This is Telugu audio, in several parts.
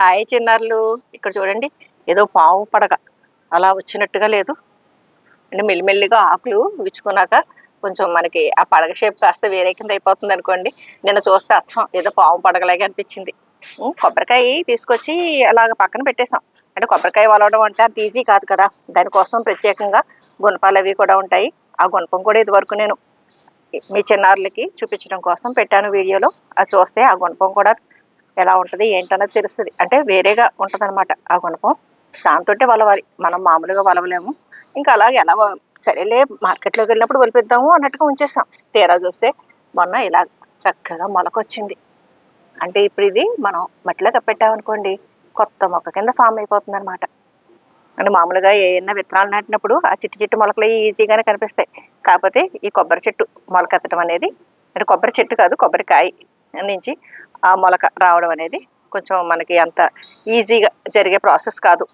హాయ్ చిన్నారులు. ఇక్కడ చూడండి, ఏదో పావు పడగ అలా వచ్చినట్టుగా లేదు. అంటే మెల్లిమెల్లిగా ఆకులు విచ్చుకున్నాక కొంచెం మనకి ఆ పడగ షేప్ కాస్త వేరే కింద అయిపోతుంది అనుకోండి. నిన్న చూస్తే అచ్చం ఏదో పావు పడగలాగా అనిపించింది. కొబ్బరికాయ తీసుకొచ్చి అలాగ పక్కన పెట్టేసాం. అంటే కొబ్బరికాయ వలవడం అంటే అంత ఈజీ కాదు కదా. దానికోసం ప్రత్యేకంగా గుణపాలు అవి కూడా ఉంటాయి. ఆ గుణపం కూడా ఇదివరకు నేను మీ చిన్నారులకి చూపించడం కోసం పెట్టాను వీడియోలో. అది చూస్తే ఆ గుణపం కూడా ఎలా ఉంటది ఏంటన్నది తెలుస్తుంది. అంటే వేరేగా ఉంటదనమాట ఆ గుణపం. దాంతోటే వలవాలి, మనం మామూలుగా వలవలేము. ఇంకా అలాగే ఎలా సరేలే మార్కెట్లోకి వెళ్ళినప్పుడు ఒలిపిద్దాము అన్నట్టుగా ఉంచేసాం. తీరా చూస్తే మొన్న ఇలా చక్కగా మొలకొచ్చింది. అంటే ఇప్పుడు ఇది మనం మట్టిలో కప్పెట్టామనుకోండి, కొత్త మొక్క కింద ఫామ్ అయిపోతుంది అనమాట. అంటే మామూలుగా ఏమన్నా విత్తనాలు నాటినప్పుడు ఆ చిట్టి చిట్టి మొలకలు ఈజీగానే కనిపిస్తాయి. కాకపోతే ఈ కొబ్బరి చెట్టు మొలకెత్తడం అనేది, అంటే కొబ్బరి చెట్టు కాదు కొబ్బరికాయ నుంచి ఆ మొలక రావడం అనేది కొంచెం మనకి అంత ఈజీగా జరిగే ప్రాసెస్ కాదు.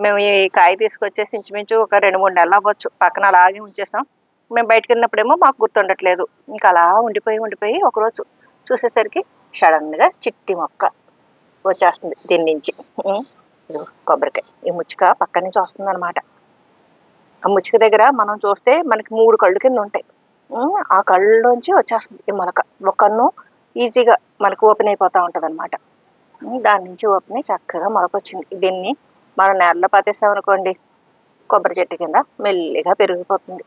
మేము ఈ కాయ తీసుకొచ్చేసి ఇంచుమించు ఒక 2-3 నెలలు అవ్వచ్చు పక్కన అలాగే ఉంచేసాం. మేము బయటకు వెళ్ళినప్పుడేమో మాకు గుర్తుండట్లేదు. ఇంకా అలా ఉండిపోయి ఒకరోజు చూసేసరికి సడన్గా చిట్టి మొక్క వచ్చేస్తుంది దీని నుంచి. ఇదిగో కొబ్బరికాయ ఈ ముచ్చుక పక్క నుంచి వస్తుంది అనమాట. ఆ ముచ్చుక దగ్గర మనం చూస్తే మనకి 3 కళ్ళు కింద ఉంటాయి. ఆ కళ్ళలోంచి వచ్చేస్తుంది ఈ మొలక. ఒక కన్ను ఈజీగా మనకు ఓపెన్ అయిపోతూ ఉంటుంది అనమాట. దాని నుంచి ఓపెన్ అయ్యి చక్కగా మొలకొచ్చింది. దీన్ని మనం నేలలో పాతేసామనుకోండి, కొబ్బరి చెట్టు కింద మెల్లిగా పెరిగిపోతుంది.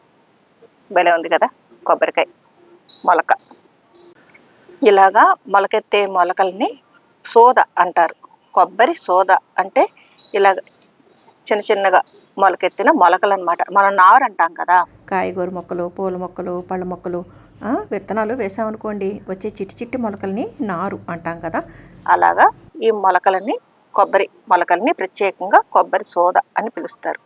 భలే ఉంది కదా కొబ్బరికాయ మొలక. ఇలాగా మొలకెత్తే మొలకల్ని సోద అంటారు. కొబ్బరి సోద అంటే ఇలాగ చిన్న చిన్నగా మొలకెత్తిన మొలకలు అనమాట. మనం నారు అంటాం కదా. కాయగూర మొక్కలు, పూల మొక్కలు, పళ్ళ మొక్కలు విత్తనాలు వేసామనుకోండి, వచ్చే చిట్టి చిట్టి మొలకల్ని నారు అంటాం కదా. అలాగా ఈ మొలకలని, కొబ్బరి మొలకల్ని ప్రత్యేకంగా కొబ్బరి సోద అని పిలుస్తారు.